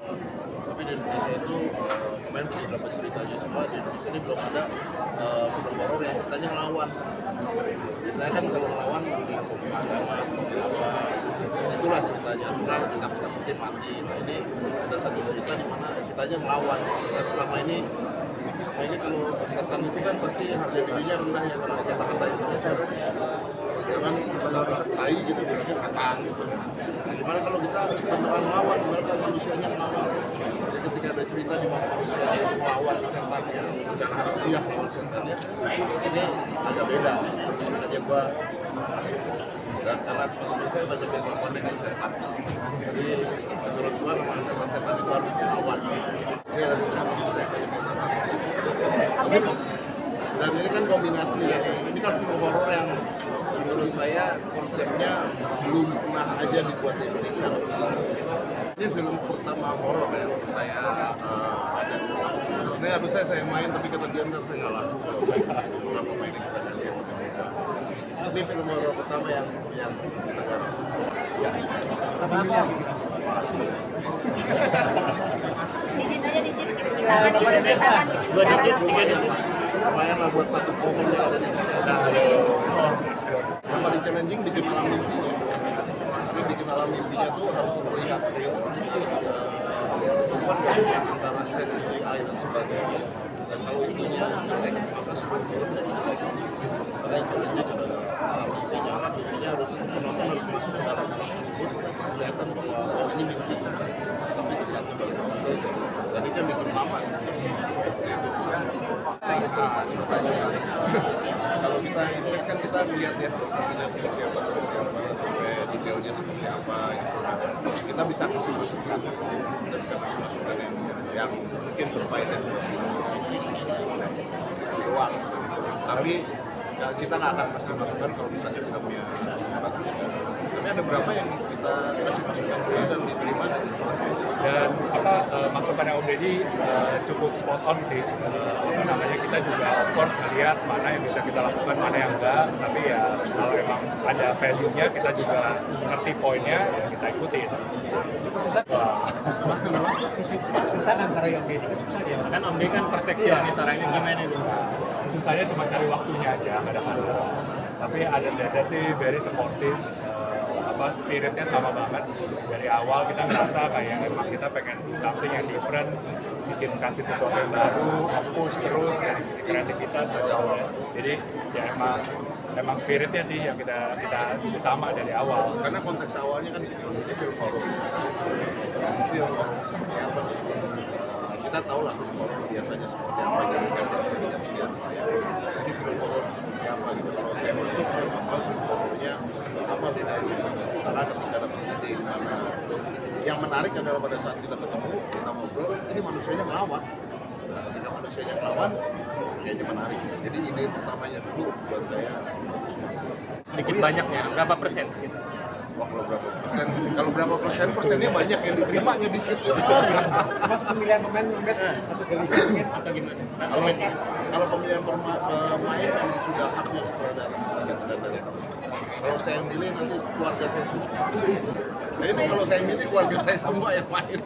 Tapi di Indonesia itu kemarin beberapa ceritanya semua di Indonesia ini belum ada film horor yang ceritanya ngelawan. Biasanya kan kalau ngelawan yang agama apa itulah ceritanya enggak takut-takutin mati. Nah ini ada satu cerita di mana ceritanya ngelawan. Dan selama ini kalau setan itu kan pasti harga dirinya rendah ya karena kata-kata itu jangan kita tai gitu bilangnya setan gitu. Nah, gimana kalau kita beneran melawan, gimana kalau manusianya melawan? Jadi ketika ada cerita di mana manusianya itu melawan setannya, bukan harfiah melawan setannya, ini agak beda. Makanya gua masuk. Dan karena teman-teman saya banyak yang sopan dengan setan, jadi menurut gua memang setan itu harus melawan. Ini ada teman-teman saya banyak yang setan. Dan ini kan kombinasi dari ini kan film horor yang menurut saya konsepnya belum pernah aja dibuat di Indonesia. Ini film pertama horor yang saya ada. Sebenarnya harusnya saya main tapi kata dia ntar saya nggak laku kalau main itu mengapa main di kita ganti yang lebih muda. Ini film horor pertama yang kita garap. Ya. Ini saja diceritakan Lumayan lah buat satu pohon yang ada di sana. Yang paling challenging bikin alam mimpinya. Tapi bikin alam mimpinya tuh harus terlihat real. Itu kan gabungan antara set CGI dan sebagainya. Dan kalau itunya jelek, maka seluruh filmnya jelek. Makanya challenging adalah alam mimpinya. Alam mimpinya harus penonton harus masuk ke dalam alam tersebut. Kelihatan bahwa oh ini mimpi. Tapi ternyata baru betul. Dan itu yang bikin lama sebenarnya. Ini pertanyaan. Kalau kita invest kan kita melihat ya produksinya seperti apa sampai detailnya seperti apa gitu. Kita bisa kasih masukan, yang mungkin survive dan sebagainya. Itu doang. Tapi kita nggak akan kasih masukan kalau misalnya filmnya bagus kan. Tapi ada beberapa yang kita kasih masukan juga dan diterima dan masukannya Om Deddy cukup spot on sih. Kita juga of course melihat mana yang bisa kita lakukan, mana yang enggak. Tapi ya kalau emang ada value-nya kita juga ngerti poinnya ya kita ikutin. Susah kan karya Om Deddy kan susah dia. Kan Om Deddy kan perfeksionis orangnya gimana itu? Susahnya cuma cari waktunya aja kadang-kadang. Tapi ada sih very supportive. Spiritnya sama banget dari awal. Kita ngerasa kayak emang kita pengen something yang different, bikin kasih sesuatu yang baru, push terus dari sisi kreativitas. Jadi ya emang spiritnya sih yang kita sama dari awal. Karena konteks awalnya kan film horor. Film horor seperti apa? Kita tahu lah film horor biasanya seperti apa, jam sekian. Jadi film horor seperti apa gitu. Kalau saya masuk saya bakal film horornya apa bedanya? Karena ketika dapat ide di mana yang menarik adalah pada saat kita ketemu, kita ngobrol, ini manusianya melawan. Nah, ketika manusianya melawan, kayaknya menarik. Jadi ide pertamanya dulu buat saya bagus banget. Sedikit banyaknya, berapa persen? Wah kalau berapa persennya banyak, yang diterimanya dikit gitu. Mas pemilihan pemain atau polisi mungkin Atau gimana? Kalau pemilihan pemain memang sudah haknya sutradara dan direktur. Kalau saya milih nanti keluarga saya semua. Nah ini kalau saya milih keluarga saya semua yang main.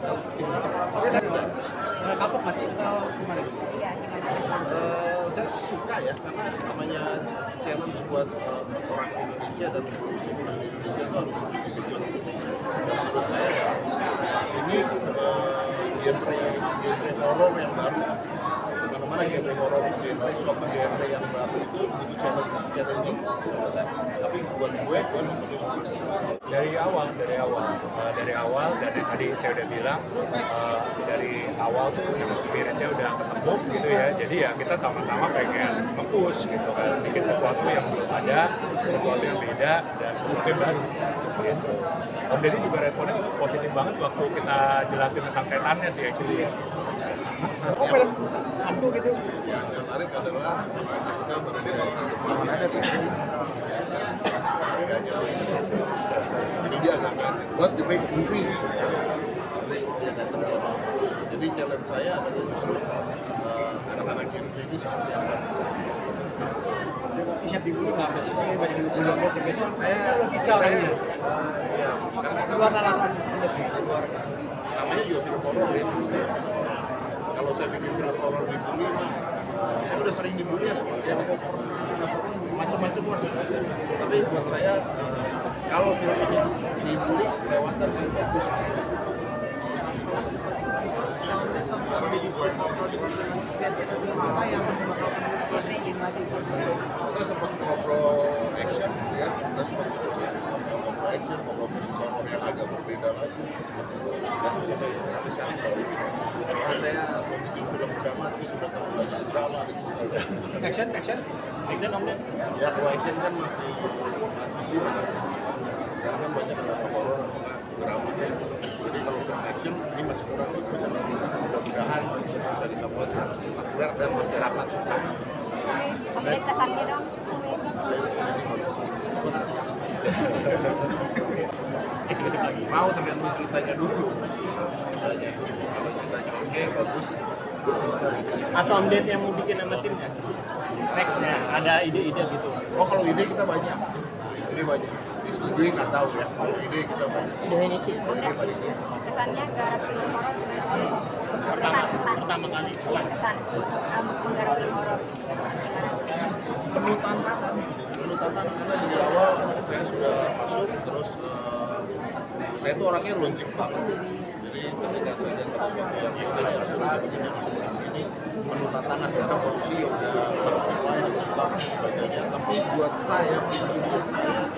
kapok masih atau gimana? Iya, gimana? Saya suka ya karena namanya challenge buat orang Indonesia dan produksi Indonesia itu harus dikejut. Menurut saya ini genre horor yang baru. Mana genre horor, genre shock, genre yang baru itu challenging, tapi buat gue nontonnya suka. Dari awal dan tadi saya udah bilang dari awal tuh memang spiritnya udah ketemu gitu ya. Jadi ya kita sama-sama pengen nge-push gitu kan, bikin sesuatu yang belum ada, sesuatu yang beda dan sesuatu yang baru gitu. Om Deddy juga responnya positif banget waktu kita jelasin tentang setannya sih actually. Oh film hantu gitu. Yang menarik adalah naskah baru saya kasih tahu tadi harganya jadi dia agak kreatif buat the big movie jadi dia datang ke orang. Jadi challenge saya adalah justru anak-anak yang ini seperti apa. Bisa dibully nggak? Berarti saya banyak dibully gitu. Saya logika orangnya. ya karena Keluar nalar. keluar namanya juga film hororin gitu ya. Kalau saya bikin film horor dibully mah saya udah sering dibully ya seperti yang macam-macam lah. Tapi buat saya kalau film ini dibully kelewatan yang bagus. Apa yang bakal bikin lagi? Kita sempat ngobrol action ya, kita sempat ngobrol action, ngobrol horor yang agak berbeda lagi. Dan sampai sekarang tahu karena saya mau bikin film drama tapi sudah tahu banyak drama di situ. Action. Action om deh. Ya kalau action kan masih kurang. Sekarang kan banyak ada horor atau drama. Jadi kalau film action ini masih kurang. Mudah-mudahan bisa kita buat yang populer dan masyarakat suka. Update kesannya dong. Terima kasih. Eksekutif lagi. Mau tergantung ceritanya dulu. Kalau ceritanya oke, bagus. Atau update yang mau bikin sama timnya. Nextnya ada ide-ide gitu. Oh kalau ide kita banyak. Ide banyak. Disetujui nggak tahu ya. Kalau ide kita banyak. Kalau ide banyak. Kesannya garap film horor gimana? Pertama kali. Iya kesan menggarap film horor. Penuh tantangan karena di awal saya sudah masuk terus saya tuh orangnya lonceng banget. Jadi ketika saya lihat ada sesuatu yang ini harus begini penuh tantangan. Saya ada produksi udah harus mulai harus start sebagainya. Tapi buat saya pribadi saya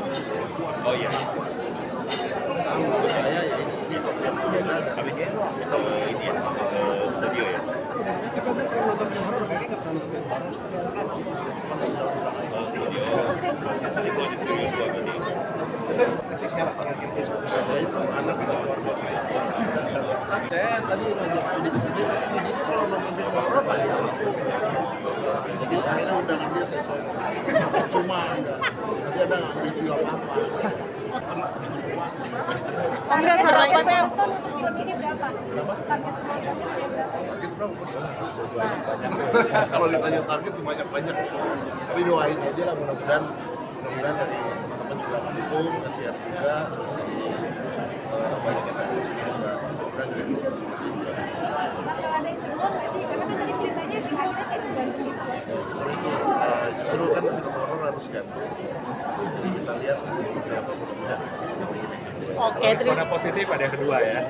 puas. Oh iya. Puas. Nah, menurut saya ya ini sesuatu yang berbeda dan kita mesti coba studio ya. Saya sering nonton film horor, kayaknya nggak pernah nonton film horor. Taksi siapa terakhir? Saya itu anak keluarga saya. Saya tadi ngajak ini ke sini kalau nonton film horor pasti. Jadi akhirnya undangan dia saya coba. Cuma enggak. Nanti ada review apa-apa. Kena Om lihat harapannya film ini berapa? berapa? Target berapa? Kalau ditanya target tuh banyak-banyak. Tapi doain aja lah mudah-mudahan dari teman-teman juga mendukung, kasihan juga. Jadi banyak yang ada di sini juga. Mudah-mudahan juga. Bakal ada yang seru nggak sih? Karena kan tadi ceritanya di akhirnya kayak gantung gitu. Justru kan film horor harus gantung. Jadi kita lihat seperti apa mudah-mudahan kita begini. Kalau responnya positif ada yang kedua ya.